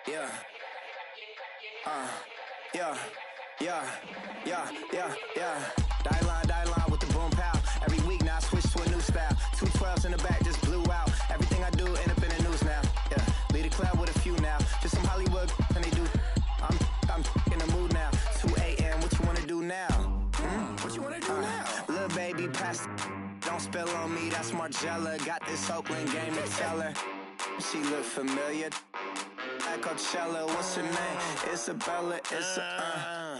Yeah. Yeah. Die line with the boom pow. Every week now I switch to a new style. 212s in the back just blew out. Everything I do end up in the news now. Yeah. Lead a club with a few now. Just some Hollywood and they do. I'm in the mood now. 2 a.m. What you wanna do now? What you wanna do now? Little baby pass. Don't spill on me. That's Margella. Got this Oakland game to tell her. She look familiar. At Coachella, what's her name? Isabella,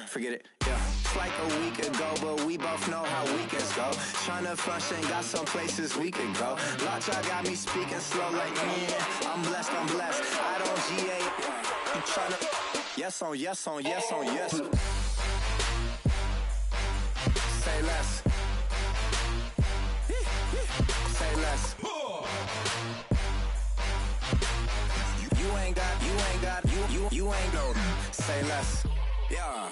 forget it, yeah. It's like a week ago, but we both know how weekends go. Tryna function, got some places we could go. Lockjaw got me speaking slow like, I'm blessed. I don't GA, I'm tryna, yes on yes. Say less. Say less. You ain't gon' say less. Yeah.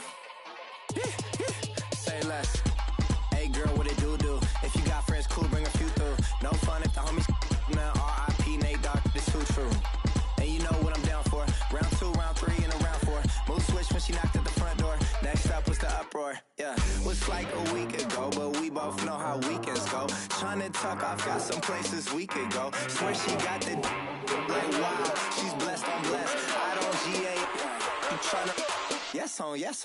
Say less. Hey girl, what it do? If you got friends, cool, bring a few through. No fun if the homies man. R.I.P. Nate Dogg, this too true. And you know what I'm down for. Round 2, round 3, and a round 4. Mood switch when she knocked at the front door. Next up was the uproar. Yeah, was like a week ago, but we both know how weekends go. Tryna tuck off, got some places we could go. Swear she got the like wow, she's blessed, I'm blessed. I don't GA. I'm tryna yes on yes.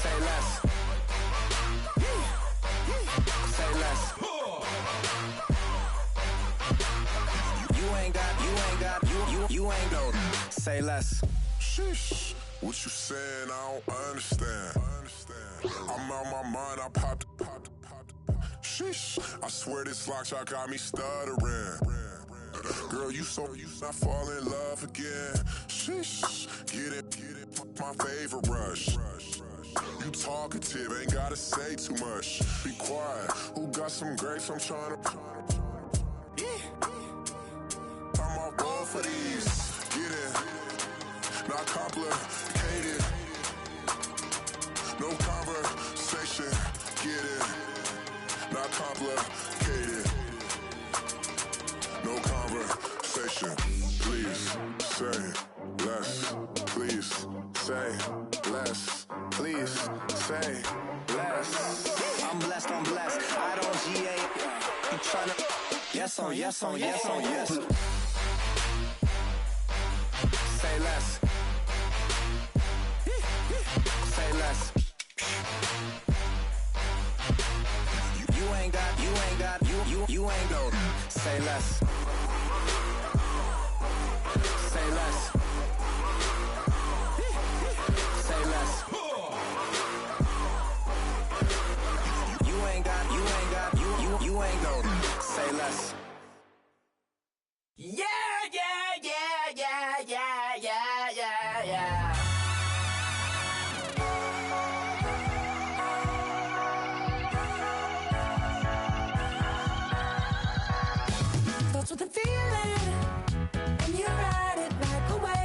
Say less. Say less. You ain't gon' say less. Sheesh, what you saying? I don't understand. I'm out my mind. I popped. Sheesh, I swear this lockjaw got me stuttering. Girl, you not fall in love again. Sheesh, get it, my favorite rush. You talkative, ain't gotta say too much. Be quiet, who got some grapes? I'm tryna. I'm all going for these. Get it, not complicated. No conversation. Get it, not complicated. No conversation. Please say less. Please say less. Please say less. I'm blessed. I don't GA. I'm tryna yes on yes. Say less. Say less. You ain't gon' say less. Say less. Say less. You ain't gon' say less. Yeah. Thoughts with a feeling, and you ride it like a wave.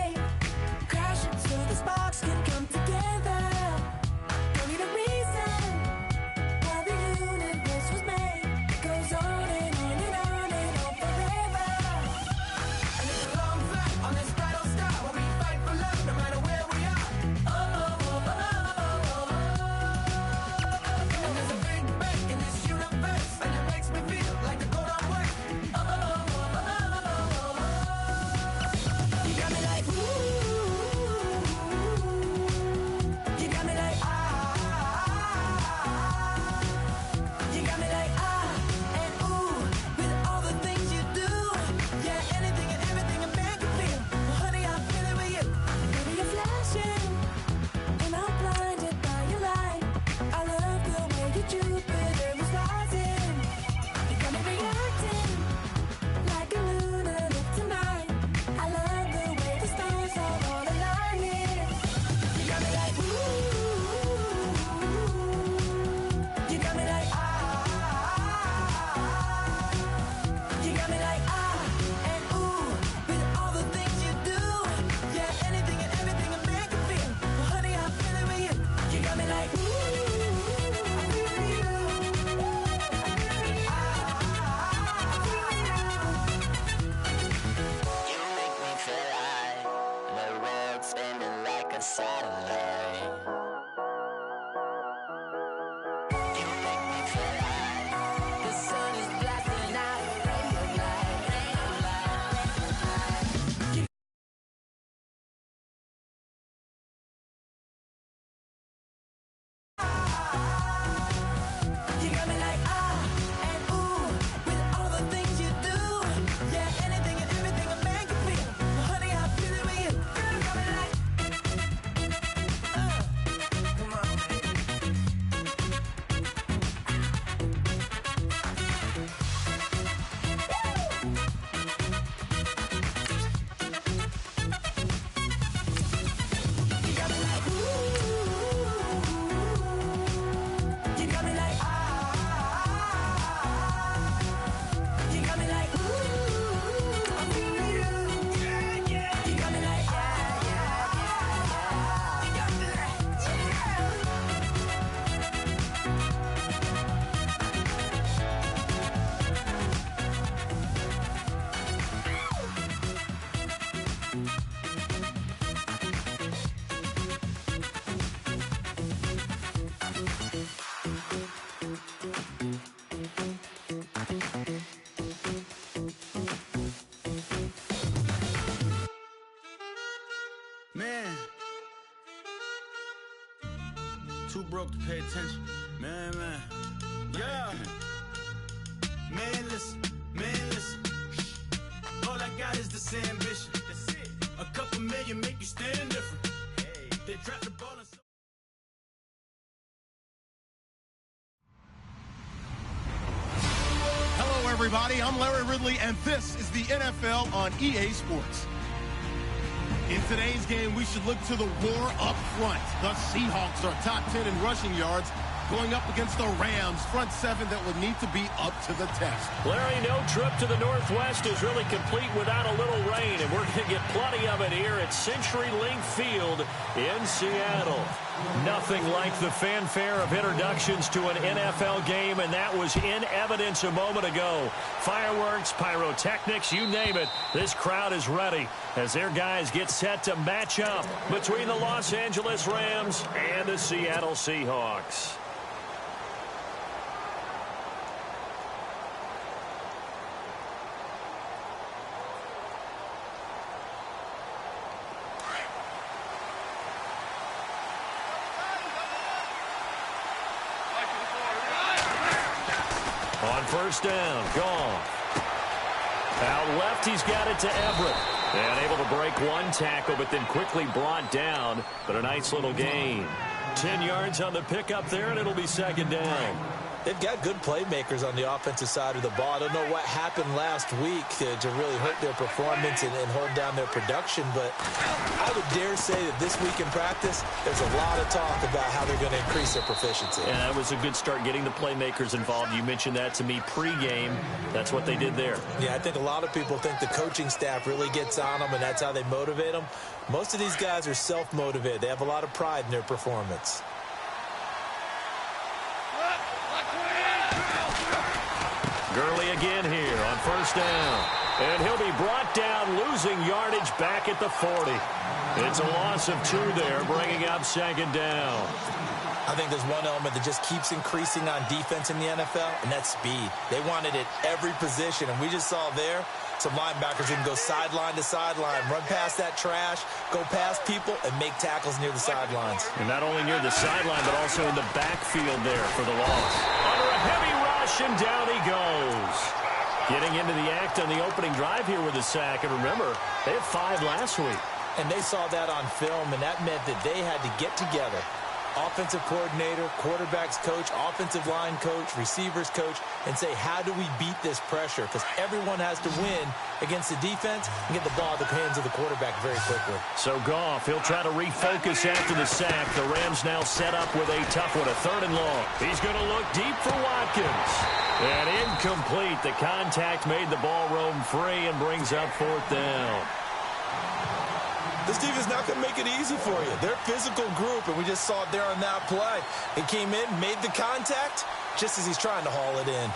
Too broke to pay attention. Man. Yeah. Man, listen. All I got is this ambition. That's it. A couple million make you stand different. Hey. They drop the ball and Hello, everybody. I'm Larry Ridley, and this is the NFL on EA Sports. In today's game, we should look to the war up front. The Seahawks are top 10 in rushing yards, going up against the Rams, front seven that would need to be up to the test. Larry, no trip to the Northwest is really complete without a little rain, and we're going to get plenty of it here at CenturyLink Field in Seattle. Nothing like the fanfare of introductions to an NFL game, and that was in evidence a moment ago. Fireworks, pyrotechnics, you name it. This crowd is ready as their guys get set to match up between the Los Angeles Rams and the Seattle Seahawks. On first down, Goff. Out left, he's got it to Everett. And able to break one tackle, but then quickly brought down. But a nice little gain. 10 yards on the pickup there, and it'll be second down. They've got good playmakers on the offensive side of the ball. I don't know what happened last week to really hurt their performance and hold down their production, but I would dare say that this week in practice, there's a lot of talk about how they're going to increase their proficiency. And that was a good start, getting the playmakers involved. You mentioned that to me pregame. That's what they did there. Yeah, I think a lot of people think the coaching staff really gets on them, and that's how they motivate them. Most of these guys are self-motivated. They have a lot of pride in their performance. Gurley again here on first down. And he'll be brought down, losing yardage back at the 40. It's a loss of 2 there, bringing up second down. I think there's one element that just keeps increasing on defense in the NFL, and that's speed. They want it at every position, and we just saw there some linebackers who can go sideline to sideline, run past that trash, go past people, and make tackles near the sidelines. And not only near the sideline, but also in the backfield there for the loss. Under a heavy rush, and down he goes. Getting into the act on the opening drive here with a sack. And remember, they had 5 last week. And they saw that on film, and that meant that they had to get together. Offensive coordinator, quarterbacks coach, offensive line coach, receivers coach, and say, how do we beat this pressure? Because everyone has to win against the defense and get the ball in the hands of the quarterback very quickly. So Goff, he'll try to refocus after the sack. The Rams now set up with a tough one, a 3rd and long. He's going to look deep for Watkins. And incomplete. The contact made the ball roam free and brings up 4th down. This defense is not going to make it easy for you. They're a physical group, and we just saw it there on that play. He came in, made the contact, just as he's trying to haul it in.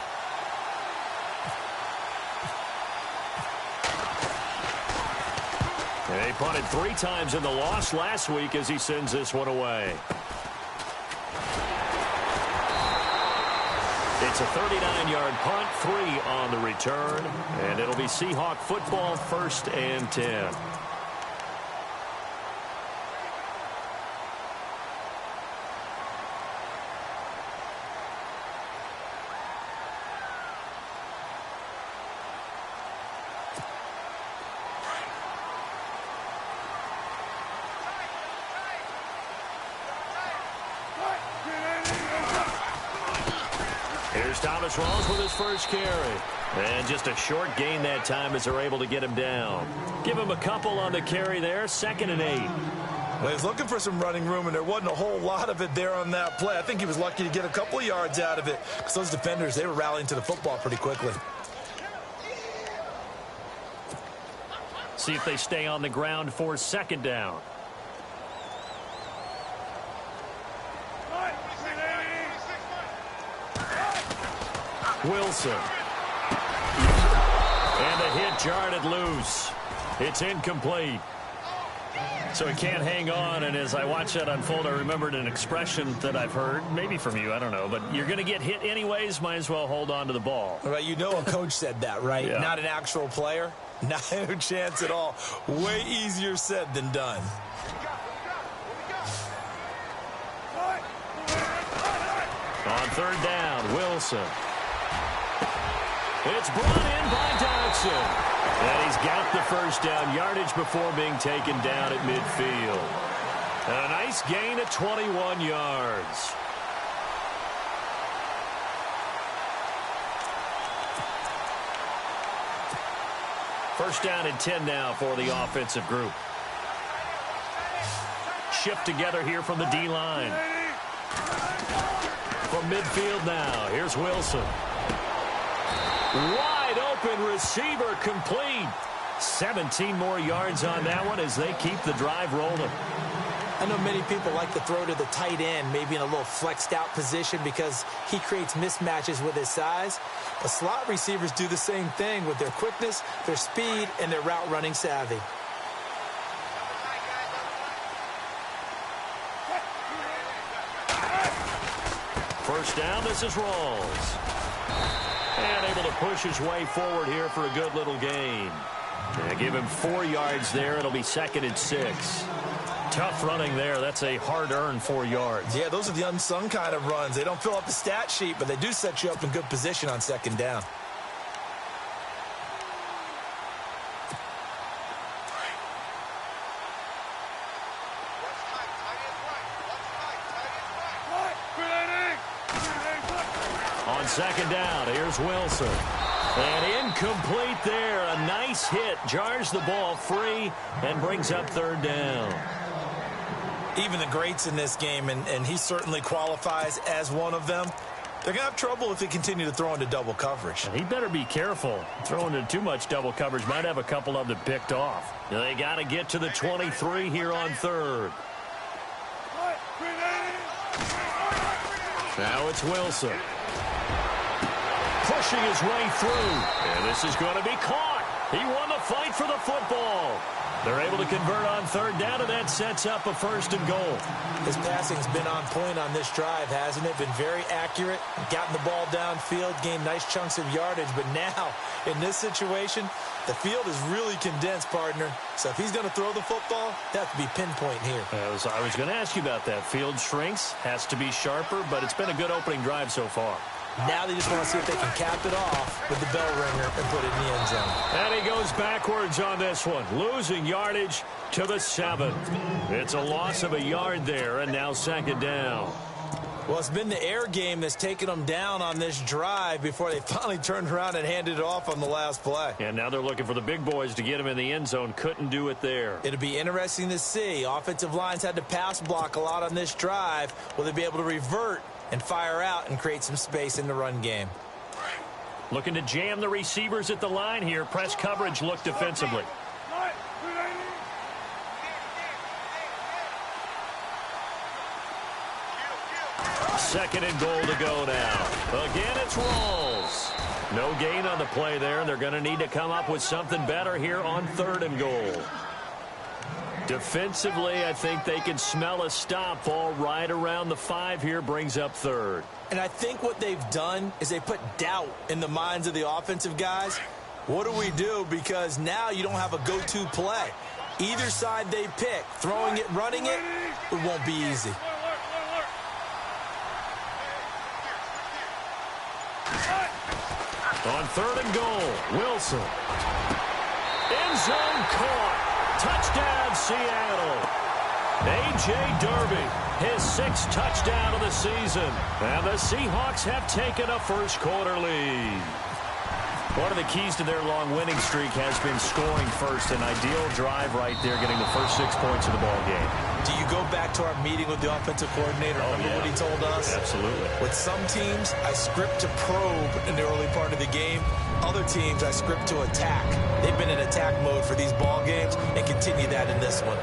And they punted 3 times in the loss last week as he sends this one away. It's a 39-yard punt, 3 on the return, and it'll be Seahawk football, 1st and 10. Here's Thomas Rawls with his first carry. And just a short gain that time as they're able to get him down. Give him a couple on the carry there, 2nd and 8. Well, he's looking for some running room, and there wasn't a whole lot of it there on that play. I think he was lucky to get a couple of yards out of it because those defenders, they were rallying to the football pretty quickly. See if they stay on the ground for 2nd down. Wilson. And the hit jarred it loose. It's incomplete. So he can't hang on, and as I watch that unfold, I remembered an expression that I've heard, maybe from you, I don't know, but you're going to get hit anyways, might as well hold on to the ball. Right, you know a coach said that, right? Yeah. Not an actual player. Not a chance at all. Way easier said than done. On third down, Wilson. It's brought in by Dodson. And he's got the first down yardage before being taken down at midfield. And a nice gain of 21 yards. First down and 10 now for the offensive group. Shift together here from the D-line. From midfield now, here's Wilson. Wide open receiver complete. 17 more yards on that one as they keep the drive rolling. I know many people like to throw to the tight end, maybe in a little flexed out position because he creates mismatches with his size. But slot receivers do the same thing with their quickness, their speed, and their route running savvy. First down, this is Rawls. And able to push his way forward here for a good little gain. They give him 4 yards there. It'll be 2nd and 6. Tough running there. That's a hard-earned 4 yards. Yeah, those are the unsung kind of runs. They don't fill up the stat sheet, but they do set you up in good position on 2nd down. On 2nd down, here's Wilson. And incomplete there. A nice hit. Jars the ball free and brings up 3rd down. Even the greats in this game, and he certainly qualifies as one of them, they're going to have trouble if they continue to throw into double coverage. He better be careful. Throwing into too much double coverage might have a couple of them picked off. They got to get to the 23 here on 3rd. Now it's Wilson. Pushing his way through. And this is going to be caught. He won the fight for the football. They're able to convert on 3rd down, and that sets up a 1st and goal. His passing's been on point on this drive, hasn't it? Been very accurate, gotten the ball downfield, gained nice chunks of yardage. But now, in this situation, the field is really condensed, partner. So if he's going to throw the football, that has to be pinpoint here. I was going to ask you about that. Field shrinks, has to be sharper, but it's been a good opening drive so far. Now they just want to see if they can cap it off with the bell ringer and put it in the end zone. And he goes backwards on this one, losing yardage to the 7. It's a loss of a yard there, and now 2nd down. Well, it's been the air game that's taken them down on this drive before they finally turned around and handed it off on the last play. And now they're looking for the big boys to get him in the end zone. Couldn't do it there. It'll be interesting to see. Offensive lines had to pass block a lot on this drive. Will they be able to revert and fire out and create some space in the run game? Looking to jam the receivers at the line here. Press coverage look defensively. 2nd and goal to go now. Again, it's Rawls. No gain on the play there. They're going to need to come up with something better here on 3rd and goal. Defensively, I think they can smell a stop ball right around the 5 here, brings up 3rd. And I think what they've done is they put doubt in the minds of the offensive guys. What do we do? Because now you don't have a go-to play. Either side they pick, throwing it, running it, it won't be easy. On 3rd and goal, Wilson. End zone caught. Touchdown, Seattle. A.J. Derby, his 6th touchdown of the season. And the Seahawks have taken a first-quarter lead. One of the keys to their long winning streak has been scoring first. An ideal drive right there, getting the first 6 points of the ball game. Do you go back to our meeting with the offensive coordinator? Remember what he told us? Absolutely. With some teams, I script to probe in the early part of the game. Other teams, I script to attack. They've been in attack mode for these ball games and continue that in this one.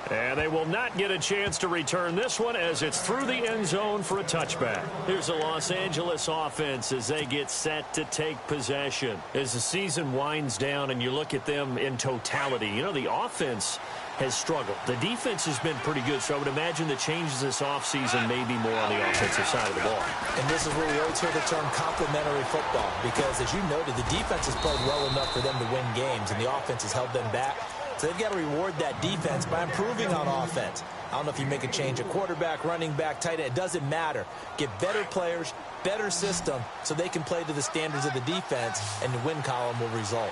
And they will not get a chance to return this one as it's through the end zone for a touchback. Here's the Los Angeles offense as they get set to take possession. As the season winds down and you look at them in totality, you know, the offense has struggled. The defense has been pretty good, so I would imagine the changes this offseason may be more on the offensive side of the ball. And this is where we always hear the term complementary football because, as you noted, the defense has played well enough for them to win games, and the offense has held them back. So they've got to reward that defense by improving on offense. I don't know if you make a change at quarterback, running back, tight end. It doesn't matter. Get better players, better system, so they can play to the standards of the defense, and the win column will result.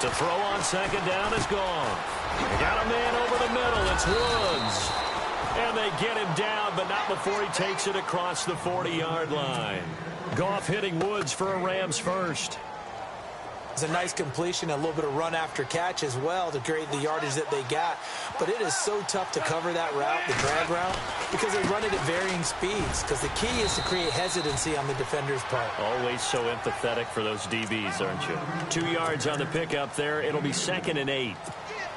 To throw on second down is gone. Got a man over the middle. It's Woods. And they get him down, but not before he takes it across the 40-yard line. Goff hitting Woods for a Rams first. It's a nice completion, a little bit of run after catch as well to create the yardage that they got. But it is so tough to cover that route, the drag route, because they run it at varying speeds. Because the key is to create hesitancy on the defender's part. Always so empathetic for those DBs, aren't you? 2 yards on the pickup there. It'll be 2nd and 8.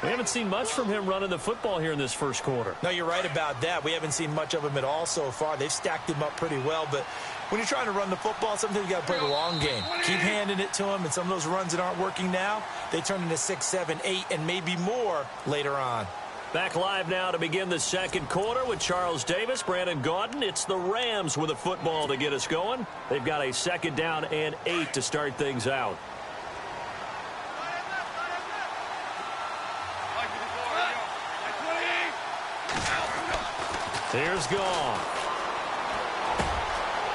We haven't seen much from him running the football here in this first quarter. No, you're right about that. We haven't seen much of him at all so far. They've stacked him up pretty well, but when you're trying to run the football, sometimes you got to play the long game. Keep handing it to him, and some of those runs that aren't working now, they turn into 6, 7, 8, and maybe more later on. Back live now to begin the second quarter with Charles Davis, Brandon Gaudin. It's the Rams with a football to get us going. They've got a 2nd down and 8 to start things out. Here's Goff.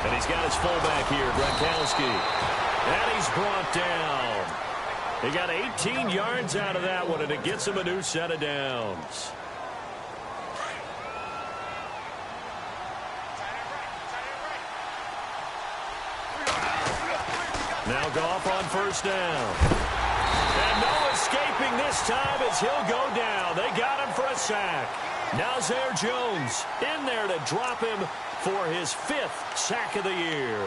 And he's got his fullback here, Gronkowski. And he's brought down. He got 18 yards out of that one, and it gets him a new set of downs. Now Goff on first down. And no escaping this time as he'll go down. They got him for a sack. Now Zaire Jones in there to drop him for his 5th sack of the year.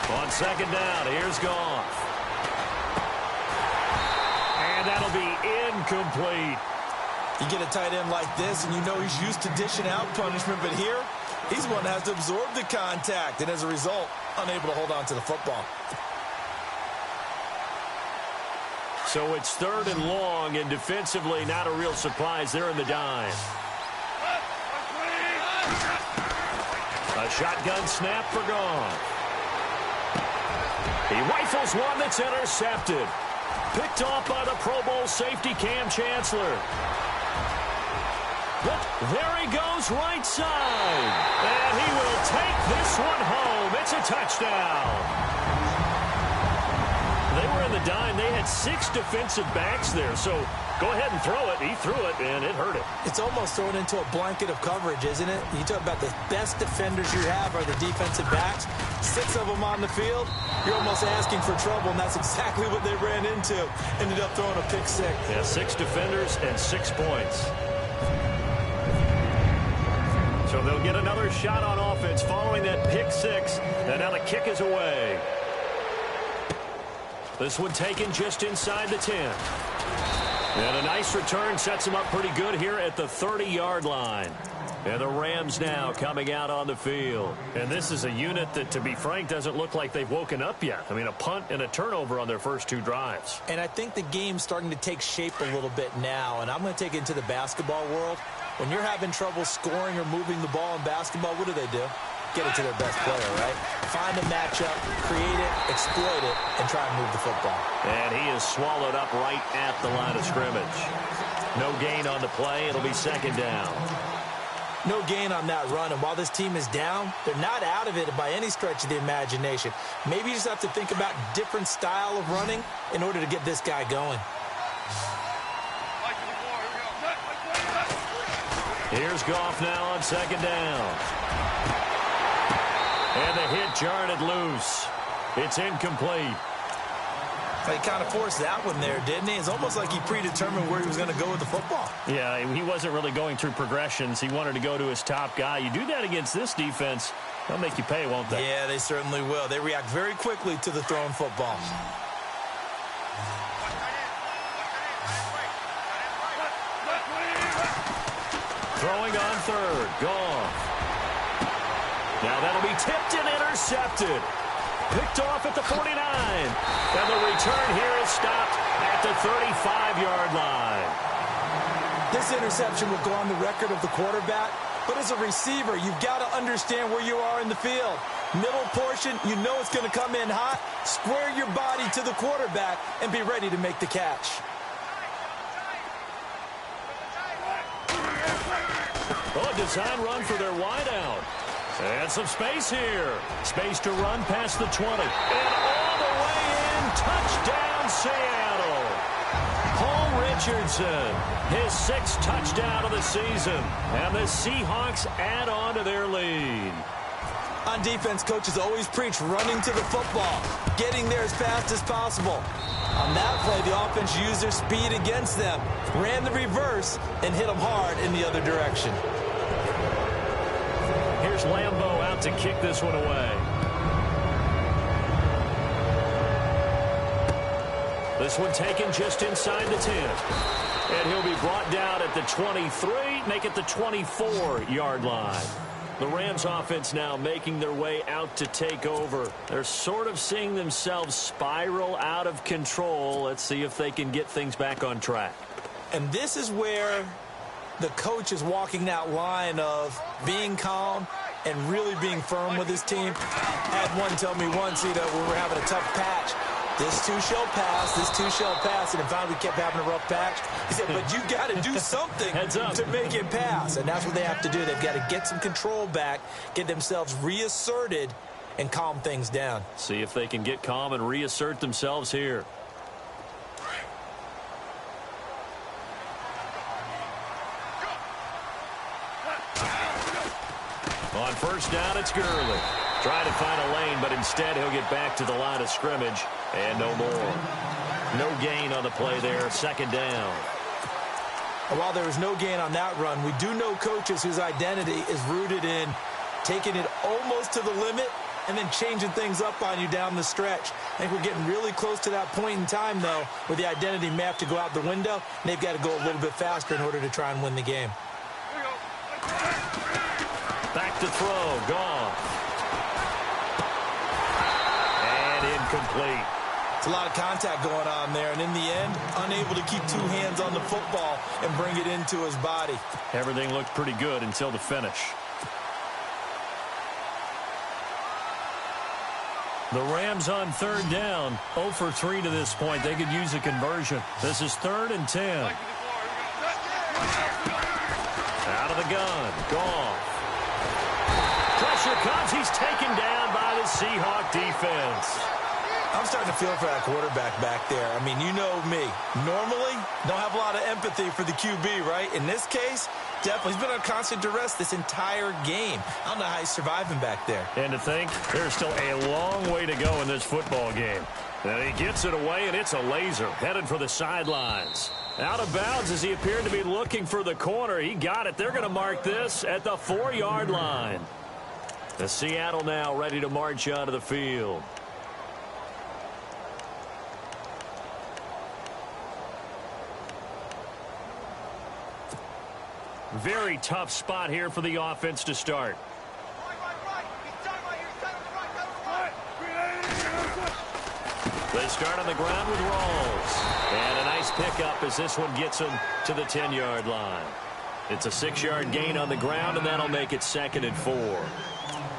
On second down, here's Goff. And that'll be incomplete. You get a tight end like this, and you know he's used to dishing out punishment, but here, he's the one that has to absorb the contact, and as a result, unable to hold on to the football. So it's 3rd and long, and defensively, not a real surprise. They're in the dime. A shotgun snap for Goff. He rifles one that's intercepted. Picked off by the Pro Bowl safety Cam Chancellor. But there he goes right side. And he will take this one home. It's a touchdown. They were in the dime. They had 6 defensive backs there. So go ahead and throw it. He threw it, and it hurt him. It's almost thrown into a blanket of coverage, isn't it? You talk about the best defenders you have are the defensive backs. 6 of them on the field. You're almost asking for trouble, and that's exactly what they ran into. Ended up throwing a pick 6. Yeah, 6 defenders and 6 points. So they'll get another shot on offense following that pick 6. And now the kick is away. This one taken just inside the 10. And a nice return sets them up pretty good here at the 30-yard line. And the Rams now coming out on the field. And this is a unit that, to be frank, doesn't look like they've woken up yet. I mean, a punt and a turnover on their first 2 drives. And I think the game's starting to take shape a little bit now. And I'm going to take it into the basketball world. When you're having trouble scoring or moving the ball in basketball, what do? Get it to their best player, right? Find a matchup, create it, exploit it, and try and move the football. And he is swallowed up right at the line of scrimmage. No gain on the play. It'll be 2nd down. No gain on that run, and while this team is down, they're not out of it by any stretch of the imagination. Maybe you just have to think about different style of running in order to get this guy going. Here's Goff now on 2nd down. And the hit jarred it loose. It's incomplete. He kind of forced that one there, didn't he? It's almost like he predetermined where he was going to go with the football. Yeah, he wasn't really going through progressions. He wanted to go to his top guy. You do that against this defense, they'll make you pay, won't they? Yeah, they certainly will. They react very quickly to the thrown football. Throwing on 3rd. Goff. Now that'll be tipped and intercepted. Picked off at the 49. And the return here is stopped at the 35-yard line. This interception will go on the record of the quarterback, but as a receiver, you've got to understand where you are in the field. Middle portion, you know it's going to come in hot. Square your body to the quarterback and be ready to make the catch. Oh, a design run for their wideout. And some space here. Space to run past the 20. And all the way in. Touchdown, Seattle. Paul Richardson, his 6th touchdown of the season. And the Seahawks add on to their lead. On defense, coaches always preach running to the football, getting there as fast as possible. On that play, the offense used their speed against them, ran the reverse, and hit them hard in the other direction. Here's Lambeau out to kick this one away. This one taken just inside the 10. And he'll be brought down at the 23, make it the 24-yard line. The Rams offense now making their way out to take over. They're sort of seeing themselves spiral out of control. Let's see if they can get things back on track. And this is where the coach is walking that line of being calm and really being firm with his team. I had one tell me once, we were having a tough patch. This too shall pass, this too shall pass, and in fact we kept having a rough patch. He said, but you got to do something to make it pass, and that's what they have to do. They've got to get some control back, get themselves reasserted, and calm things down. See if they can get calm and reassert themselves here. On first down, it's Gurley. Trying to find a lane, but instead he'll get back to the line of scrimmage. And no more. No gain on the play there. 2nd down. And while there was no gain on that run, we do know coaches whose identity is rooted in taking it almost to the limit and then changing things up on you down the stretch. I think we're getting really close to that point in time, though, where the identity may have to go out the window, and they've got to go a little bit faster in order to try and win the game. Back to throw. Gone. And incomplete. It's a lot of contact going on there, and in the end, unable to keep 2 hands on the football and bring it into his body. Everything looked pretty good until the finish. The Rams on 3rd down, 0 for 3 to this point. They could use a conversion. This is 3rd and 10. Out of the gun. Gone. Pressure comes. He's taken down by the Seahawk defense. I'm starting to feel for that quarterback back there. I mean, you know me. Normally, don't have a lot of empathy for the QB, right? In this case, definitely. He's been under constant duress this entire game. I don't know how he's surviving back there. And to think, there's still a long way to go in this football game. And he gets it away, and it's a laser headed for the sidelines. Out of bounds as he appeared to be looking for the corner. He got it. They're going to mark this at the 4-yard line. The Seattle now ready to march onto the field. Very tough spot here for the offense to start. They start on the ground with Rawls. And a nice pickup as this one gets him to the 10-yard line. It's a 6-yard gain on the ground, and that'll make it 2nd and 4.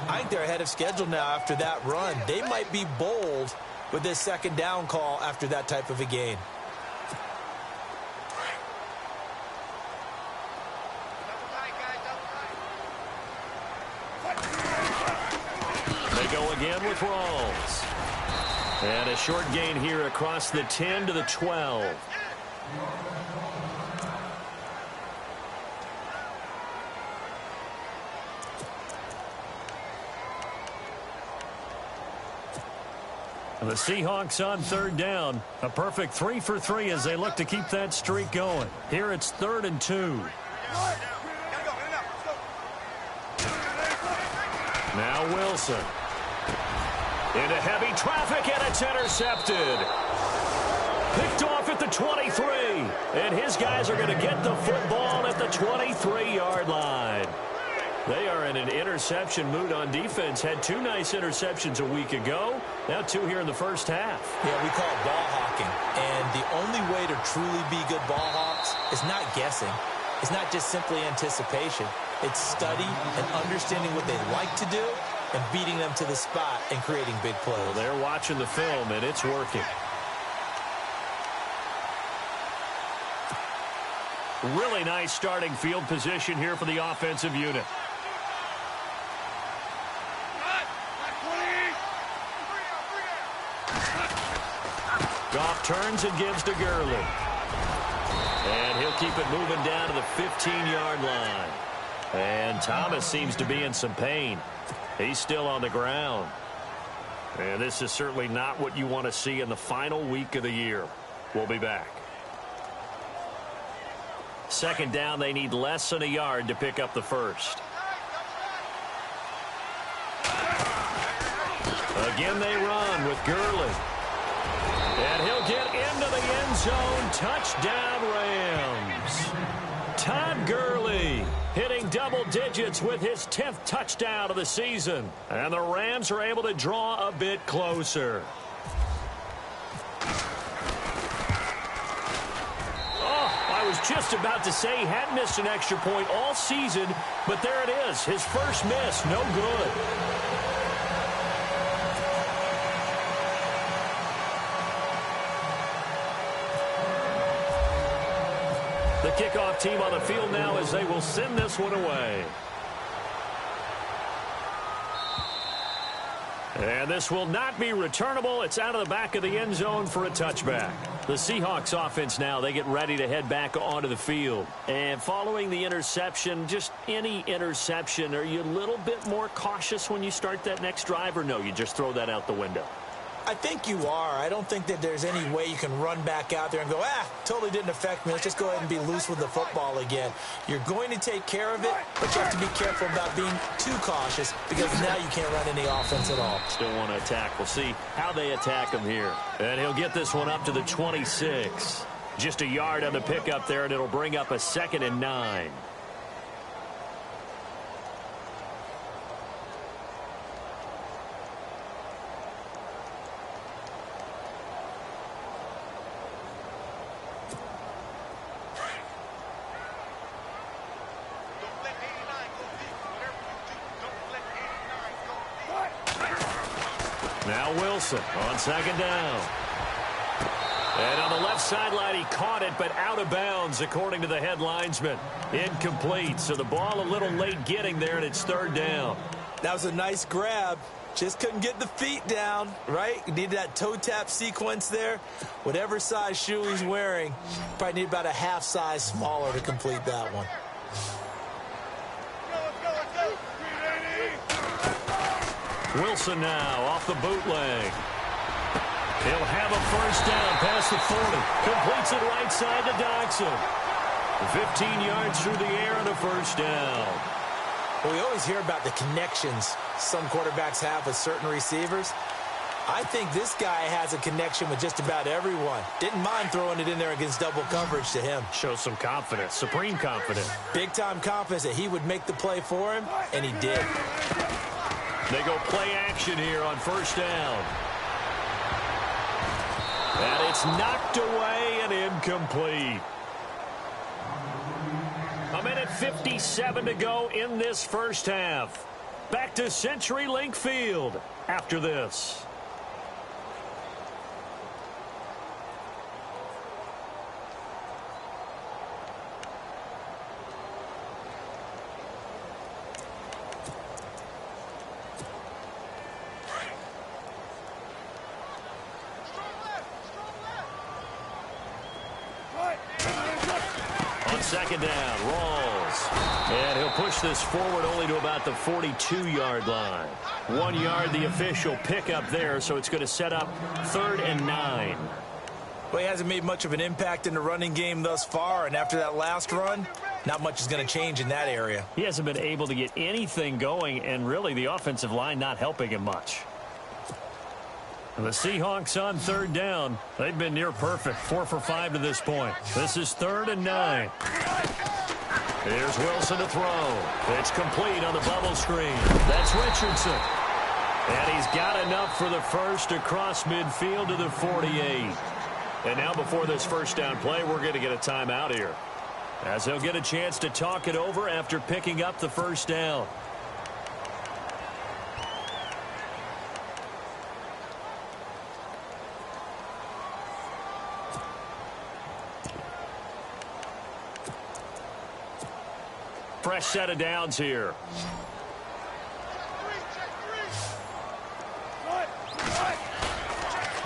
I think they're ahead of schedule now after that run. They might be bold with this 2nd down call after that type of a gain. They go again with Rawls. And a short gain here across the 10 to the 12. The Seahawks on 3rd down. A perfect 3 for 3 as they look to keep that streak going. Here it's 3rd and 2. Now Wilson. Into heavy traffic, and it's intercepted. Picked off at the 23. And his guys are going to get the football at the 23-yard line. They are in an interception mood on defense. Had 2 nice interceptions a week ago. Now 2 here in the first half. Yeah, we call it ball hawking. And the only way to truly be good ball hawks is not guessing. It's not just simply anticipation. It's study and understanding what they like to do and beating them to the spot and creating big plays. Well, they're watching the film, and it's working. Really nice starting field position here for the offensive unit. Goff turns and gives to Gurley. And he'll keep it moving down to the 15-yard line. And Thomas seems to be in some pain. He's still on the ground. And this is certainly not what you want to see in the final week of the year. We'll be back. Second down, they need less than a yard to pick up the first. Again, they run with Gurley. And he'll get into the end zone. Touchdown, Rams. Todd Gurley hitting double digits with his 10th touchdown of the season. And the Rams are able to draw a bit closer. I was just about to say he hadn't missed an extra point all season, but there it is. His first miss, no good. The kickoff team on the field now as they will send this one away. And this will not be returnable. It's out of the back of the end zone for a touchback. The Seahawks offense now, they get ready to head back onto the field. And following the interception, just any interception, are you a little bit more cautious when you start that next drive, or no, you just throw that out the window? I think you are. I don't think that there's any way you can run back out there and go, totally didn't affect me. Let's just go ahead and be loose with the football again. You're going to take care of it, but you have to be careful about being too cautious because now you can't run any offense at all. Still want to attack. We'll see how they attack him here. And he'll get this one up to the 26. Just a yard on the pickup there, and it'll bring up a 2nd and 9. Now Wilson on 2nd down. And on the left sideline, he caught it, but out of bounds, according to the head linesman. Incomplete, so the ball a little late getting there, and it's 3rd down. That was a nice grab. Just couldn't get the feet down, right? You needed that toe tap sequence there. Whatever size shoe he's wearing, probably need about a half size smaller to complete that one. Wilson now off the bootleg. He'll have a first down past the 40. Completes it right side to Dodson. 15 yards through the air and a first down. Well, we always hear about the connections some quarterbacks have with certain receivers. I think this guy has a connection with just about everyone. Didn't mind throwing it in there against double coverage to him. Shows some confidence, supreme confidence. Big-time confidence that he would make the play for him, and he did. They go play action here on first down. And it's knocked away and incomplete. 1:57 to go in this first half. Back to CenturyLink Field after this. Second down, Rawls. And he'll push this forward only to about the 42-yard line. 1 yard, the official pickup there, so it's going to set up 3rd and 9. Well, he hasn't made much of an impact in the running game thus far, and after that last run, not much is going to change in that area. He hasn't been able to get anything going, and really the offensive line not helping him much. The Seahawks on 3rd down. They've been near perfect, 4 for 5 to this point. This is 3rd and 9. Here's Wilson to throw. It's complete on the bubble screen. That's Richardson. And he's got enough for the first across midfield to the 48. And now before this first down play, we're going to get a timeout here, as they'll get a chance to talk it over after picking up the first down. Fresh set of downs here.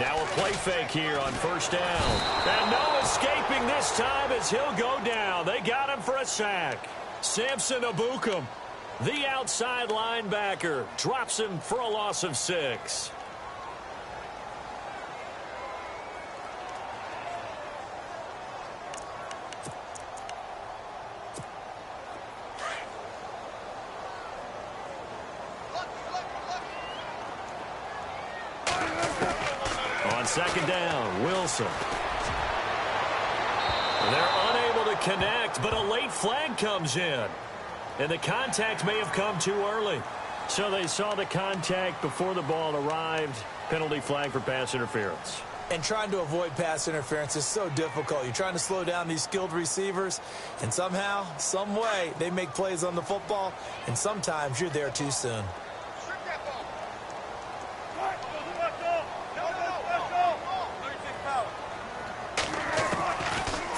Now a play fake here on first down. And no escaping this time as he'll go down. They got him for a sack. Samson Abukum, the outside linebacker, drops him for a loss of 6. Second down, Wilson. They're unable to connect, but a late flag comes in. And the contact may have come too early. So they saw the contact before the ball arrived. Penalty flag for pass interference. And trying to avoid pass interference is so difficult. You're trying to slow down these skilled receivers, and somehow, some way, they make plays on the football, and sometimes you're there too soon.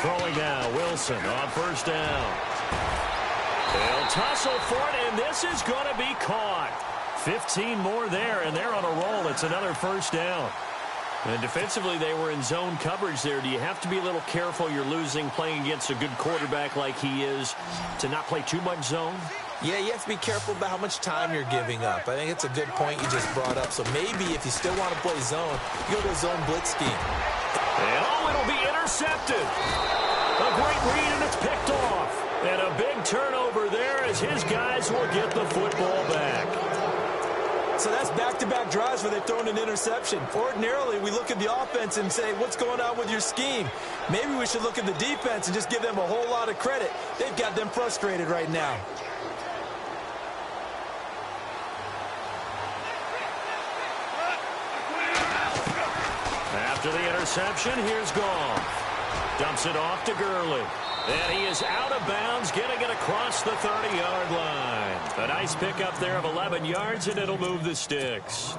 Throwing now, Wilson on first down. They'll tussle for it, and this is going to be caught. 15 more there, and they're on a roll. It's another first down. And defensively, they were in zone coverage there. Do you have to be a little careful? You're losing playing against a good quarterback like he is to not play too much zone? Yeah, you have to be careful about how much time you're giving up. I think it's a good point you just brought up. So maybe if you still want to play zone, you go to a zone blitz scheme. And it'll be intercepted. A great read, and it's picked off. And a big turnover there as his guys will get the football back. So that's back-to-back drives where they've thrown an interception. Ordinarily, we look at the offense and say, what's going on with your scheme? Maybe we should look at the defense and just give them a whole lot of credit. They've got them frustrated right now. After the interception, here's Goff. Dumps it off to Gurley. And he is out of bounds, getting it across the 30-yard line. A nice pickup there of 11 yards, and it'll move the sticks.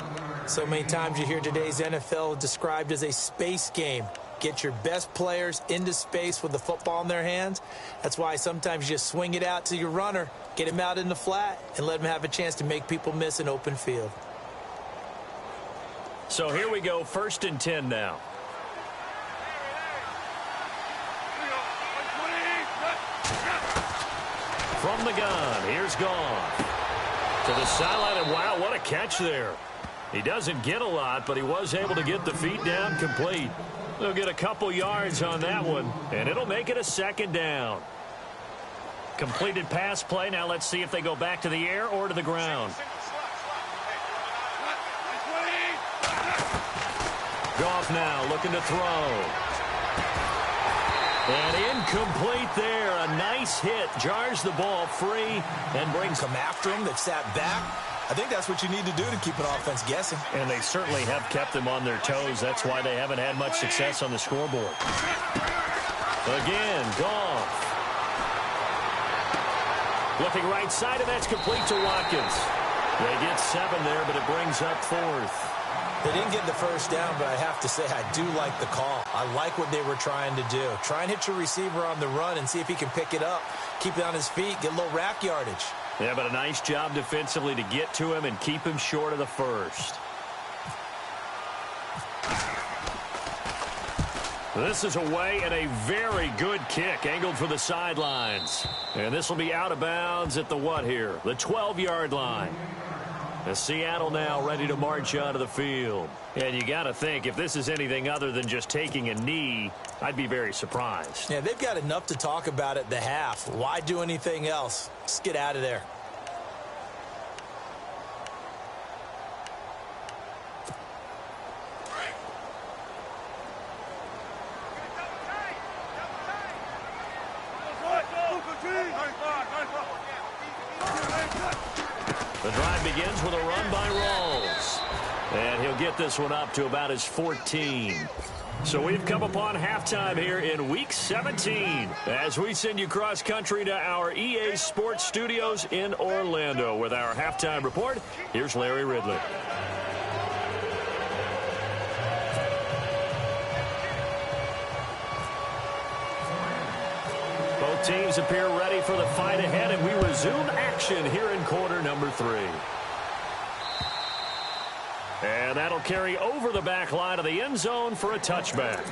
So many times you hear today's NFL described as a space game. Get your best players into space with the football in their hands. That's why sometimes you just swing it out to your runner, get him out in the flat, and let him have a chance to make people miss an open field. So here we go, 1st and 10 now. From the gun, here's Goff. To the sideline, and wow, what a catch there. He doesn't get a lot, but he was able to get the feet down complete. They'll get a couple yards on that one, and it'll make it a 2nd down. Completed pass play. Now let's see if they go back to the air or to the ground. Goff now looking to throw. And incomplete there. A nice hit. Jars the ball free and brings come after him. They've sat back. I think that's what you need to do to keep an offense guessing. And they certainly have kept them on their toes. That's why they haven't had much success on the scoreboard. Again, Goff. Looking right side, and that's complete to Watkins. They get 7 there, but it brings up 4th. They didn't get the first down, but I have to say I do like the call. I like what they were trying to do. Try and hit your receiver on the run and see if he can pick it up. Keep it on his feet, get a little rack yardage. Yeah, but a nice job defensively to get to him and keep him short of the first. This is away, and a very good kick angled for the sidelines. And this will be out of bounds at the what here? The 12-yard line. As Seattle now ready to march out of the field. And you got to think, if this is anything other than just taking a knee, I'd be very surprised. Yeah, they've got enough to talk about at the half. Why do anything else? Just get out of there. begins with a run by Rawls. And he'll get this one up to about his 14. So we've come upon halftime here in Week 17 as we send you cross-country to our EA Sports Studios in Orlando with our halftime report. Here's Larry Ridley. Both teams appear ready for the fight ahead, and we resume action here in quarter number 3. And that'll carry over the back line of the end zone for a touchback.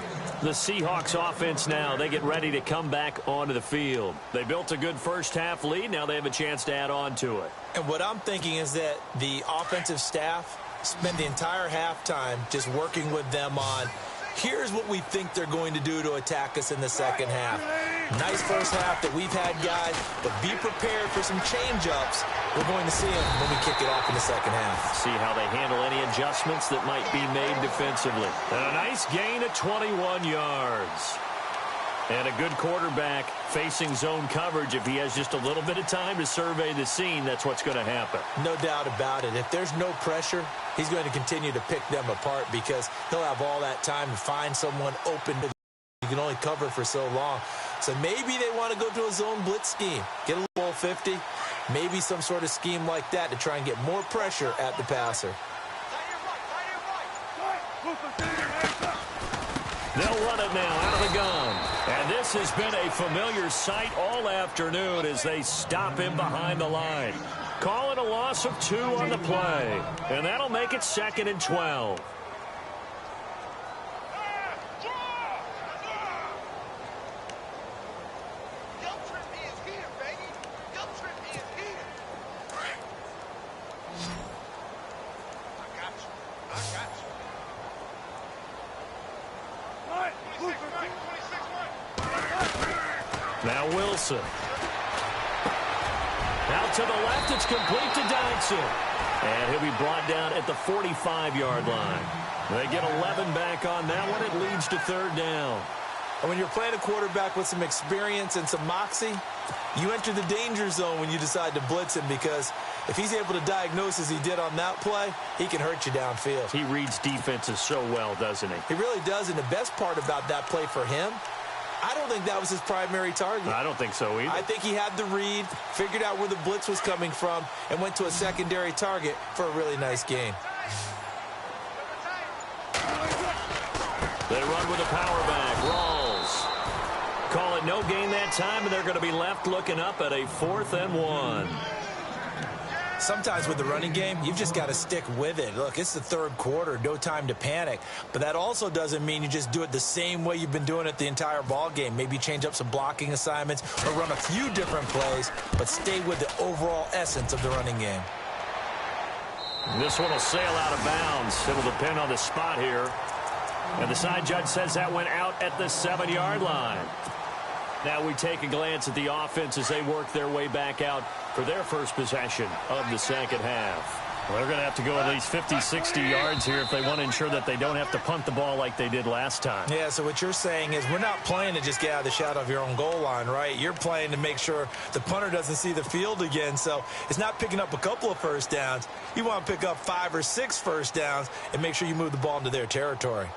The Seahawks offense now, they get ready to come back onto the field. They built a good first half lead. Now they have a chance to add on to it. And what I'm thinking is that the offensive staff spend the entire halftime just working with them on, here's what we think they're going to do to attack us in the second half. Nice first half that we've had, guys, but be prepared for some change-ups. We're going to see them when we kick it off in the second half. See how they handle any adjustments that might be made defensively. And a nice gain of 21 yards. And a good quarterback facing zone coverage. If he has just a little bit of time to survey the scene, that's what's going to happen. No doubt about it. If there's no pressure, he's going to continue to pick them apart because he'll have all that time to find someone open. You can only cover for so long. So maybe they want to go to a zone blitz scheme. Get a little 50. Maybe some sort of scheme like that to try and get more pressure at the passer. They'll run it now out of the gun. And this has been a familiar sight all afternoon as they stop him behind the line. Call it a loss of 2 on the play. And that'll make it 2nd and 12. Now Wilson. Out to the left, it's complete to Dodson. And he'll be brought down at the 45-yard line. They get 11 back on that one. It leads to 3rd down. And when you're playing a quarterback with some experience and some moxie, you enter the danger zone when you decide to blitz him, because if he's able to diagnose as he did on that play, he can hurt you downfield. He reads defenses so well, doesn't he? He really does, and the best part about that play for him, I don't think that was his primary target. I don't think so either. I think he had the read, figured out where the blitz was coming from, and went to a secondary target for a really nice gain. They run with a power back. Rawls. Call it no gain that time, and they're going to be left looking up at a 4th and 1. Sometimes with the running game, you've just got to stick with it. Look, it's the 3rd quarter, no time to panic. But that also doesn't mean you just do it the same way you've been doing it the entire ball game. Maybe change up some blocking assignments or run a few different plays, but stay with the overall essence of the running game. This one will sail out of bounds. It'll depend on the spot here. And the side judge says that went out at the 7-yard line. Now we take a glance at the offense as they work their way back out for their first possession of the second half. Well, they're going to have to go at least 50, 60 yards here if they want to ensure that they don't have to punt the ball like they did last time. Yeah, so what you're saying is we're not playing to just get out of the shadow of your own goal line, right? You're playing to make sure the punter doesn't see the field again. So it's not picking up a couple of first downs. You want to pick up 5 or 6 first downs and make sure you move the ball into their territory.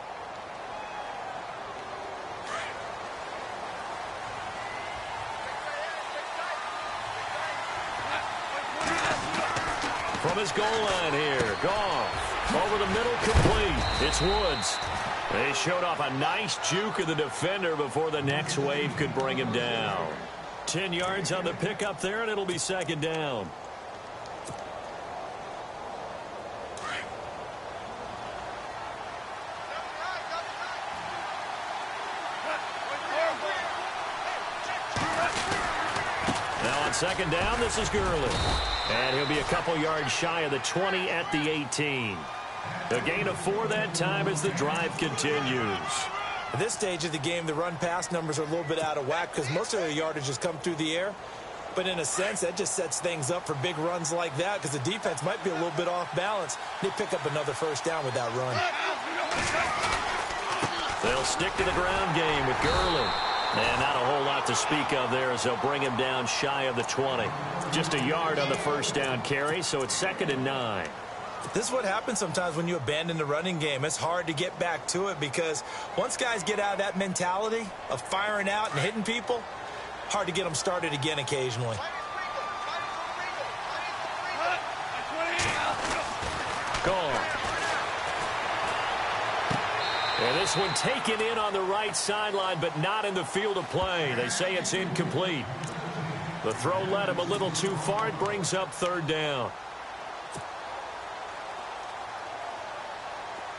From his goal line here, Goff over the middle, complete. It's Woods. They showed off a nice juke of the defender before the next wave could bring him down. 10 yards on the pickup there, and it'll be 2nd down. Now on 2nd down, this is Gurley. And he'll be a couple yards shy of the 20 at the 18. A gain of 4 that time as the drive continues. At this stage of the game, the run-pass numbers are a little bit out of whack because most of their yardage has come through the air. But in a sense, that just sets things up for big runs like that because the defense might be a little bit off balance. They pick up another first down with that run. They'll stick to the ground game with Gurley. And not a whole lot to speak of there as they'll bring him down shy of the 20. Just a yard on the first down carry, so it's 2nd and 9. This is what happens sometimes when you abandon the running game. It's hard to get back to it because once guys get out of that mentality of firing out and hitting people, hard to get them started again occasionally. Gone. And this one taken in on the right sideline, but not in the field of play. They say it's incomplete. The throw led him a little too far. It brings up 3rd down.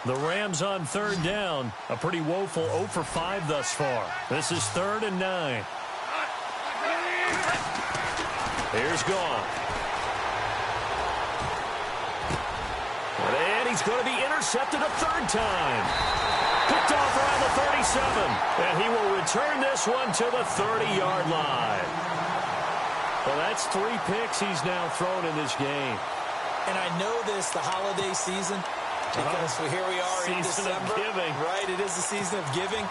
The Rams on 3rd down. A pretty woeful 0 for 5 thus far. This is 3rd and 9. Here's Gone. And he's going to be intercepted a 3rd time. Picked off around the 37. And he will return this one to the 30-yard line. Well, that's 3 picks he's now thrown in this game. And I know this, the holiday season, because here we are in December. Giving. Right, it is the season of giving.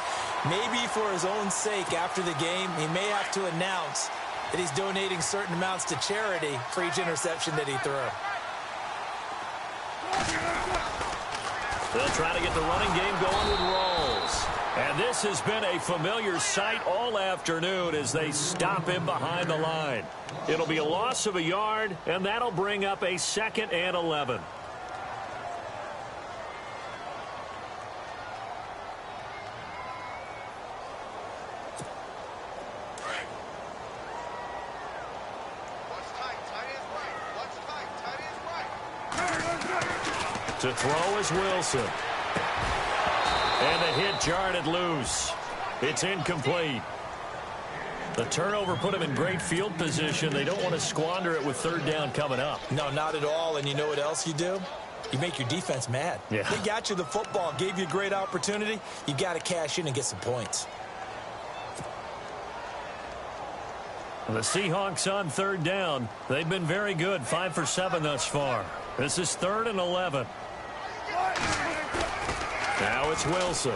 Maybe for his own sake after the game, he may have to announce that he's donating certain amounts to charity for each interception that he threw. They'll try to get the running game going with Rolls. And this has been a familiar sight all afternoon as they stop him behind the line. It'll be a loss of a yard, and that'll bring up a 2nd and 11. To throw is Wilson. And the hit jarred it loose. It's incomplete. The turnover put him in great field position. They don't want to squander it with 3rd down coming up. No, not at all. And you know what else you do? You make your defense mad. Yeah. They got you the football, gave you a great opportunity. You got to cash in and get some points. The Seahawks on 3rd down. They've been very good, 5 for 7 thus far. This is 3rd and 11. Now it's Wilson.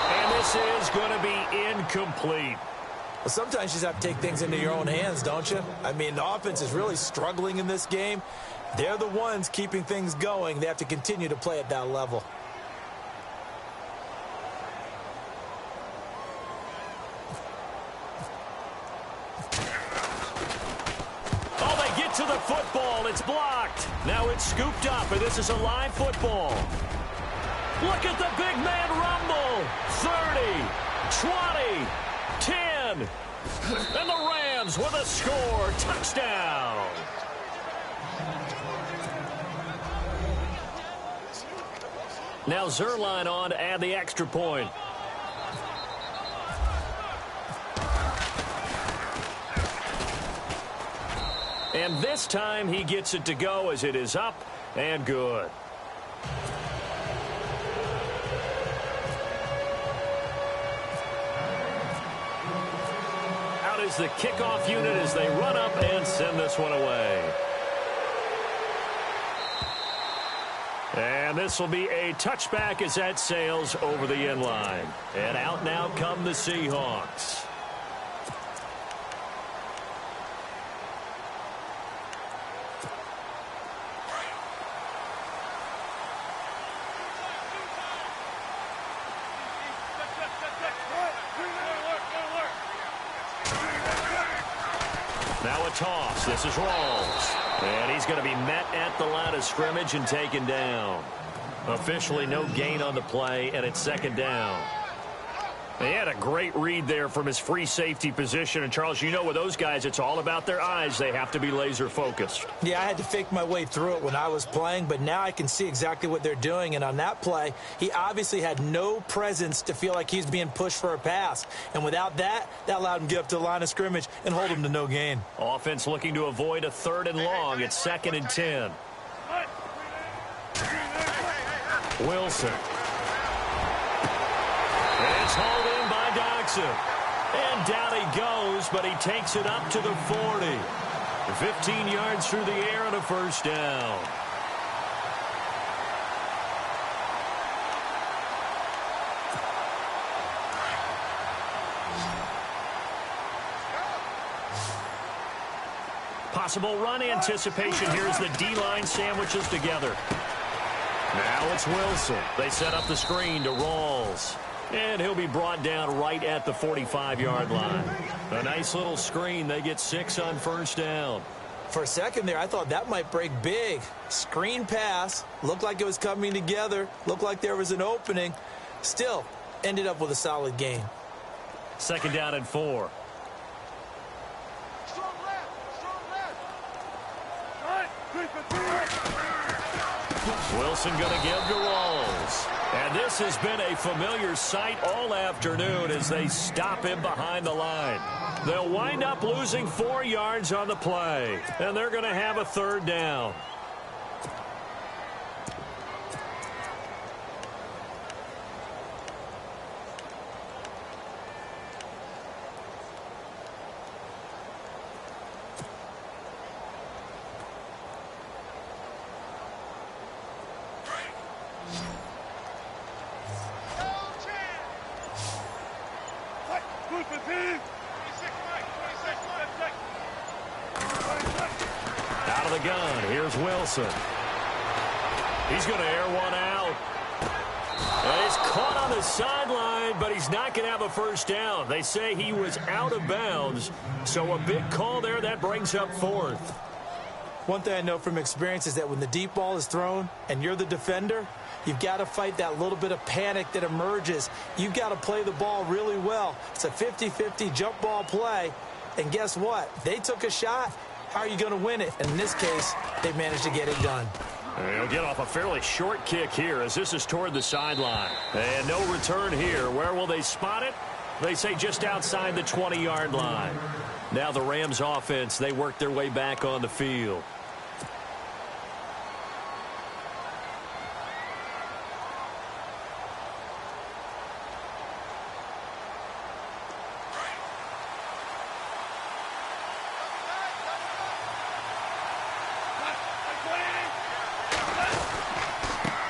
And this is going to be incomplete. Well, sometimes you just have to take things into your own hands, don't you? I mean, the offense is really struggling in this game. They're the ones keeping things going. They have to continue to play at that level. To the football, it's blocked. Now it's scooped up, and this is a live football. Look at the big man rumble. 30, 20, 10. And the Rams with a score. Touchdown. Now Zerline on to add the extra point. And this time he gets it to go as it is up and good. Out is the kickoff unit as they run up and send this one away. And this will be a touchback as that sails over the end line. And out now come the Seahawks. Now a toss. This is Rolls. And he's going to be met at the line of scrimmage and taken down. Officially no gain on the play, and it's 2nd down. He had a great read there from his free safety position. And, Charles, you know with those guys, it's all about their eyes. They have to be laser focused. Yeah, I had to fake my way through it when I was playing, but now I can see exactly what they're doing. And on that play, he obviously had no presence to feel like he's being pushed for a pass. And without that, that allowed him to get up to the line of scrimmage and hold him to no gain. Offense looking to avoid a 3rd and long. It's 2nd and 10. Wilson. It's hauled in by Doxson. And down he goes, but he takes it up to the 40. 15 yards through the air and a 1st down. Possible run anticipation here as the D-line sandwiches together. Now it's Wilson. They set up the screen to Rawls. And he'll be brought down right at the 45-yard line. A nice little screen. They get 6 on first down. For a second there, I thought that might break big. Screen pass. Looked like it was coming together. Looked like there was an opening. Still, ended up with a solid gain. Second down and 4. Wilson going to give to Rawls. And this has been a familiar sight all afternoon as they stop him behind the line. They'll wind up losing 4 yards on the play, and they're going to have a third down. Out of the gun, here's Wilson. He's going to air one out. And he's caught on the sideline, but he's not going to have a first down. They say he was out of bounds, so a big call there. That brings up 4th. One thing I know from experience is that when the deep ball is thrown and you're the defender, you've got to fight that little bit of panic that emerges. You've got to play the ball really well. It's a 50-50 jump ball play. And guess what? They took a shot. How are you going to win it? And in this case, they managed to get it done. He'll get off a fairly short kick here as this is toward the sideline. And no return here. Where will they spot it? They say just outside the 20-yard line. Now the Rams offense, they work their way back on the field.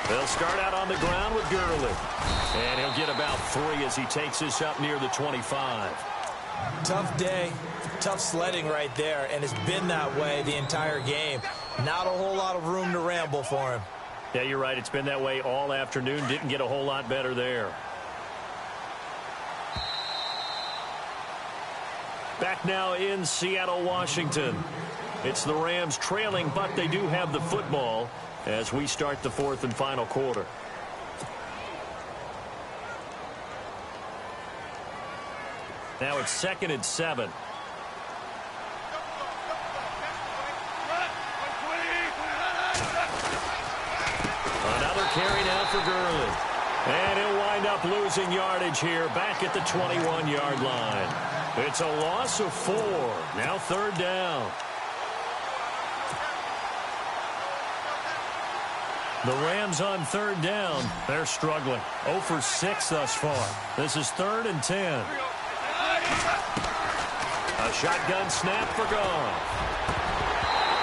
They'll start out on the ground with Gurley. And he'll get about 3 as he takes this up near the 25. Tough day, tough sledding right there, and it's been that way the entire game. Not a whole lot of room to ramble for him. Yeah, you're right. It's been that way all afternoon. Didn't get a whole lot better there. Back now in Seattle, Washington. It's the Rams trailing, but they do have the football as we start the 4th and final quarter. Now it's 2nd and 7. Another carry now for Gurley. And he'll wind up losing yardage here back at the 21-yard line. It's a loss of 4. Now 3rd down. The Rams on 3rd down. They're struggling. 0 for 6 thus far. This is 3rd and 10. A shotgun snap for Goff.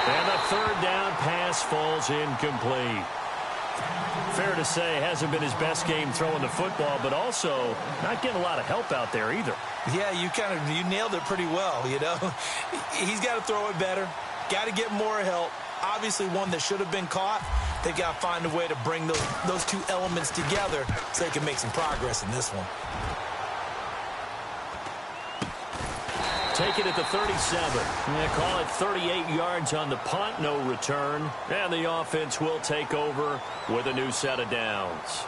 And the 3rd down pass falls incomplete. Fair to say, hasn't been his best game throwing the football, but also not getting a lot of help out there either. Yeah, you nailed it pretty well, you know. He's got to throw it better. Got to get more help. Obviously one that should have been caught. They've got to find a way to bring those two elements together so they can make some progress in this one. Take it at the 37. They call it 38 yards on the punt, no return. And the offense will take over with a new set of downs.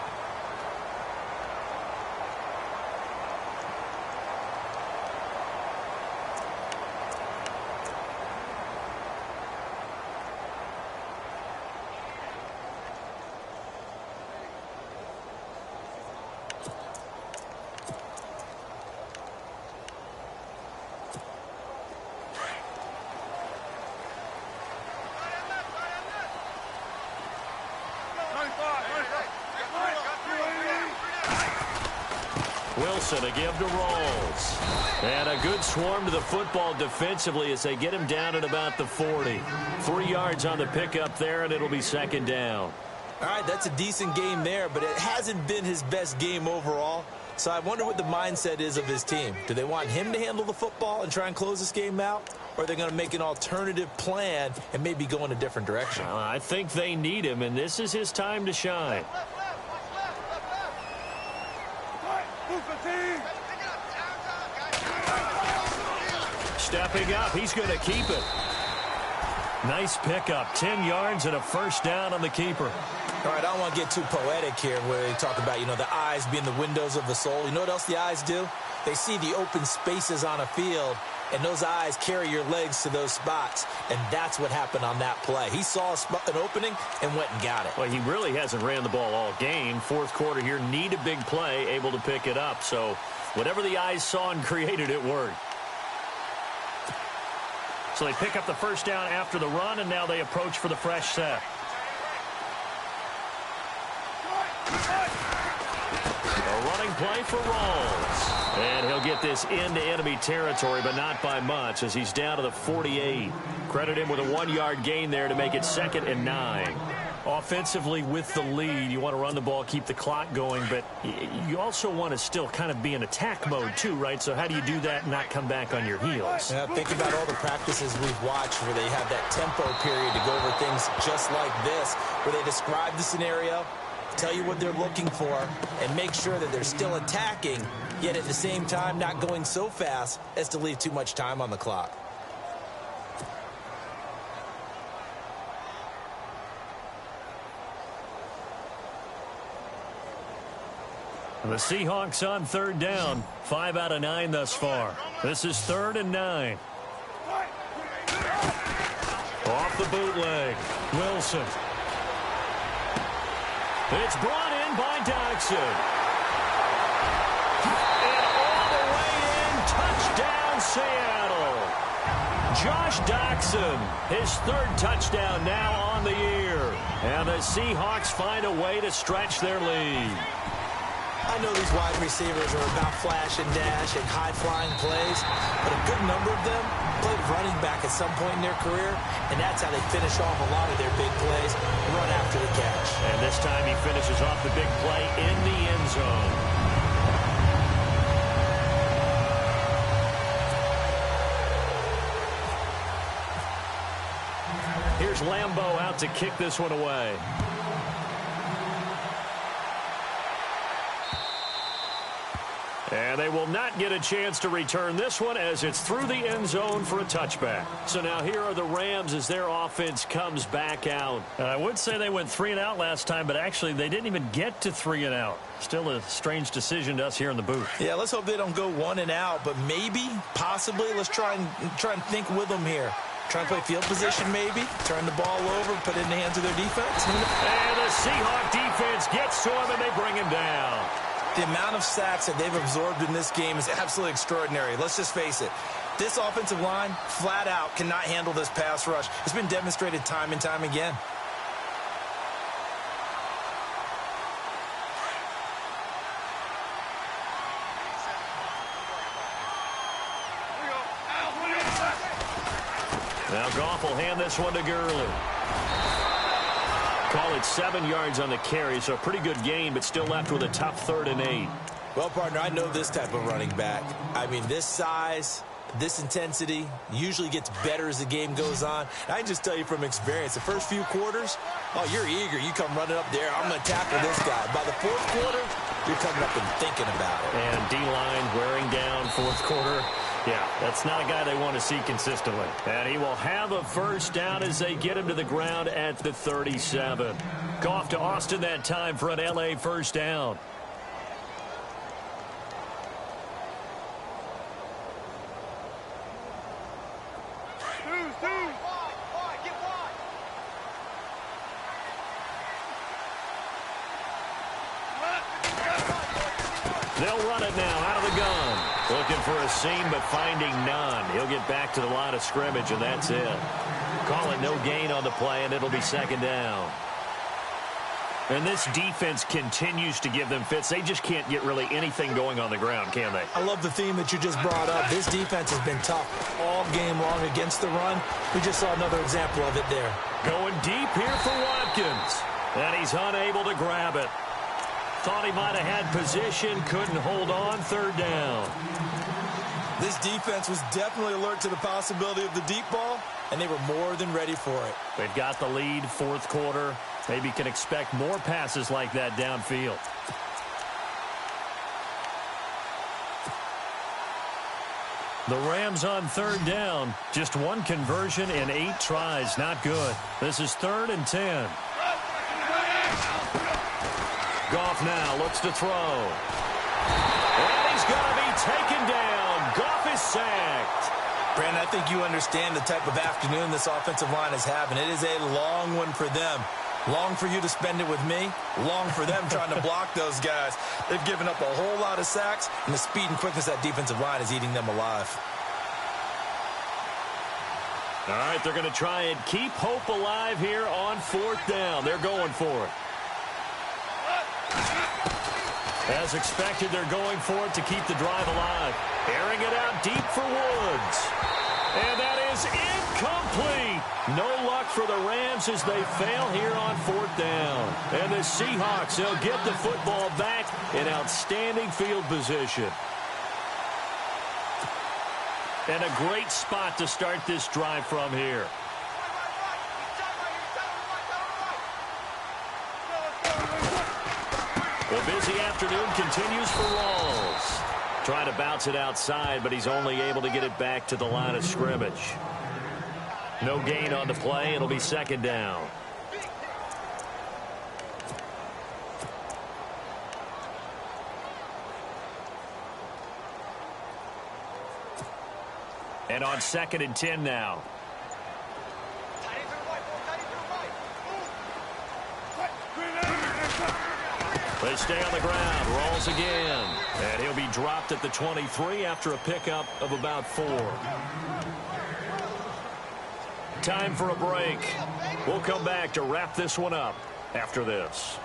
Wilson to give to Rawls. And a good swarm to the football defensively as they get him down at about the 40. 3 yards on the pickup there, and it'll be 2nd down. All right, that's a decent game there, but it hasn't been his best game overall. So I wonder what the mindset is of his team. Do they want him to handle the football and try and close this game out? Or are they going to make an alternative plan and maybe go in a different direction? I think they need him, and this is his time to shine. Stepping up, he's going to keep it. Nice pickup, 10 yards and a first down on the keeper. All right, I don't want to get too poetic here where they talk about, the eyes being the windows of the soul. You know what else the eyes do? They see the open spaces on a field, and those eyes carry your legs to those spots, and that's what happened on that play. He saw an opening and went and got it. Well, he really hasn't ran the ball all game. Fourth quarter here, need a big play, able to pick it up. So whatever the eyes saw and created, it worked. So they pick up the first down after the run, and now they approach for the fresh set. A running play for Rawls. And he'll get this into enemy territory, but not by much, as he's down to the 48. Credit him with a 1-yard gain there to make it 2nd and 9. Offensively, with the lead, you want to run the ball, keep the clock going, but you also want to still kind of be in attack mode too, right? So how do you do that and not come back on your heels? Yeah, think about all the practices we've watched where they have that tempo period to go over things just like this, where they describe the scenario, tell you what they're looking for, and make sure that they're still attacking, yet at the same time not going so fast as to leave too much time on the clock. The Seahawks on 3rd down. 5 out of 9 thus far. This is 3rd and 9. Off the bootleg. Wilson. It's brought in by Doxson. And all the way in. Touchdown, Seattle. Josh Doxson, his 3rd touchdown now on the year. And the Seahawks find a way to stretch their lead. I know these wide receivers are about flash and dash and high-flying plays, but a good number of them played running back at some point in their career, and that's how they finish off a lot of their big plays, run after the catch. And this time he finishes off the big play in the end zone. Here's Lambeau out to kick this one away. And they will not get a chance to return this one as it's through the end zone for a touchback. So now here are the Rams as their offense comes back out. I would say they went 3 and out last time, but actually they didn't even get to 3 and out. Still a strange decision to us here in the booth. Yeah, let's hope they don't go 1 and out, but maybe, possibly, let's try and think with them here. Try and play field position maybe, turn the ball over, put it in the hands of their defense. And the Seahawk defense gets to him and they bring him down. The amount of sacks that they've absorbed in this game is absolutely extraordinary. Let's just face it. This offensive line, flat out, cannot handle this pass rush. It's been demonstrated time and time again. Now Goff will hand this one to Gurley. Call it 7 yards on the carry, so a pretty good gain, but still left with a tough 3rd and 8. Well, partner, I know this type of running back. I mean, this size, this intensity usually gets better as the game goes on. And I can just tell you from experience, the first few quarters, oh, you're eager. You come running up there. I'm going to tackle this guy. By the 4th quarter, you're coming up and thinking about it. And D-line wearing down 4th quarter. Yeah, that's not a guy they want to see consistently. And he will have a first down as they get him to the ground at the 37. Goff to Austin that time for an L.A. first down. They'll run it now out of the gun. Looking for a seam, but finding none. He'll get back to the line of scrimmage, and that's it. Call it no gain on the play, and it'll be 2nd down. And this defense continues to give them fits. They just can't get really anything going on the ground, can they? I love the theme that you just brought up. This defense has been tough all game long against the run. We just saw another example of it there. Going deep here for Watkins. And he's unable to grab it. thought he might have had position, couldn't hold on, third down. This defense was definitely alert to the possibility of the deep ball, and they were more than ready for it. They've got the lead, fourth quarter. Maybe can expect more passes like that downfield. The Rams on third down. Just one conversion in 8 tries. Not good. This is 3rd and 10. Goff now looks to throw. And he's going to be taken down. Goff is sacked. Brandon, I think you understand the type of afternoon this offensive line is having. It is a long one for them. Long for you to spend it with me. Long for them trying to block those guys. They've given up a whole lot of sacks, and the speed and quickness of that defensive line is eating them alive. All right, they're going to try and keep hope alive here on 4th down. They're going for it. As expected, they're going for it to keep the drive alive. Airing it out deep for Woods. And that is incomplete. No luck for the Rams as they fail here on 4th down. And the Seahawks, they'll get the football back in outstanding field position. And a great spot to start this drive from here. The busy afternoon continues for Rawls. Trying to bounce it outside, but he's only able to get it back to the line of scrimmage. No gain on the play. It'll be 2nd down. And on 2nd and 10 now. They stay on the ground. Rolls again. And he'll be dropped at the 23 after a pickup of about 4. Time for a break. We'll come back to wrap this one up after this.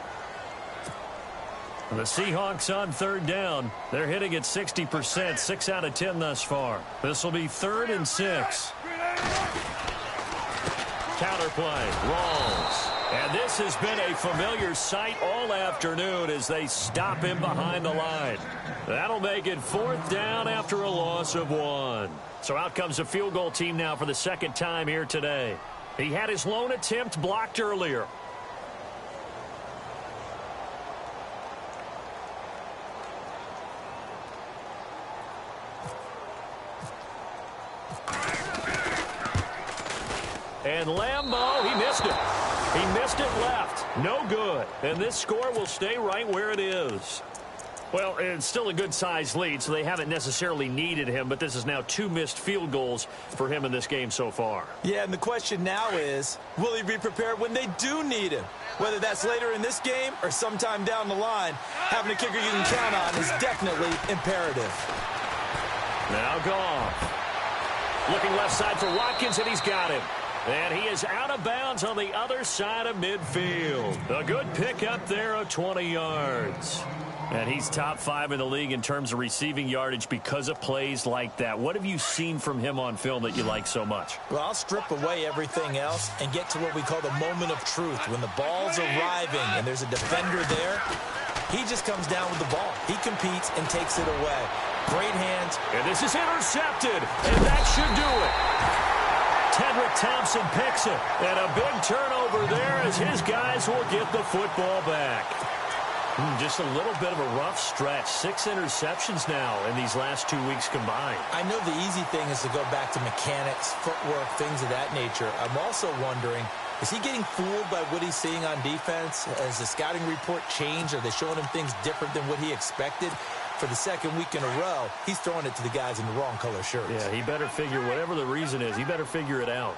The Seahawks on 3rd down. They're hitting at 60%, 6 out of 10 thus far. This will be 3rd and 6. Counterplay. Rolls. And this has been a familiar sight all afternoon as they stop him behind the line. That'll make it 4th down after a loss of 1. So out comes the field goal team now for the 2nd time here today. He had his lone attempt blocked earlier. And Lambeau, he missed it. He missed it left. No good. And this score will stay right where it is. Well, it's still a good-sized lead, so they haven't necessarily needed him, but this is now 2 missed field goals for him in this game so far. Yeah, and the question now is, will he be prepared when they do need him? Whether that's later in this game or sometime down the line, having a kicker you can count on is definitely imperative. Now Goff. Looking left side for Watkins, and he's got him. And he is out of bounds on the other side of midfield. A good pickup there of 20 yards. And he's top 5 in the league in terms of receiving yardage because of plays like that. What have you seen from him on film that you like so much? Well, I'll strip away everything else and get to what we call the moment of truth. When the ball's arriving and there's a defender there, he just comes down with the ball. He competes and takes it away. Great hands. And this is intercepted, and that should do it. Tedrick Thompson picks it. And a big turnover there as his guys will get the football back. Just a little bit of a rough stretch. 6 interceptions now in these last 2 weeks combined. I know the easy thing is to go back to mechanics, footwork, things of that nature. I'm also wondering, is he getting fooled by what he's seeing on defense? Has the scouting report changed? Are they showing him things different than what he expected? For the 2nd week in a row, he's throwing it to the guys in the wrong color shirts. Yeah, he better figure, whatever the reason is, he better figure it out.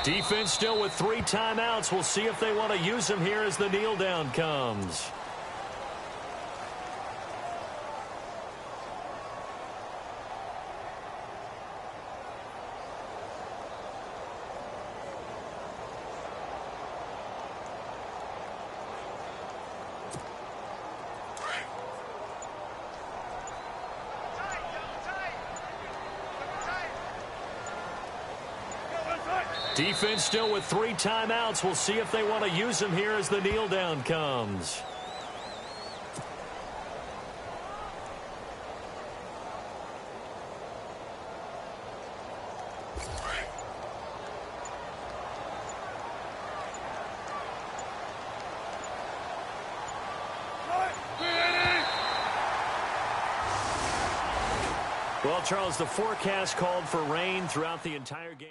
Defense still with 3 timeouts. We'll see if they want to use them here as the kneel down comes. Defense still with 3 timeouts. We'll see if they want to use them here as the kneel down comes. Well, Charles, the forecast called for rain throughout the entire game.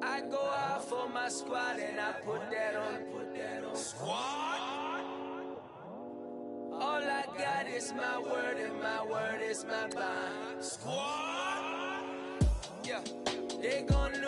I go out for my squad and I put that on. Squad? All I got is my word and my word is my bond. Squad? Yeah, they gonna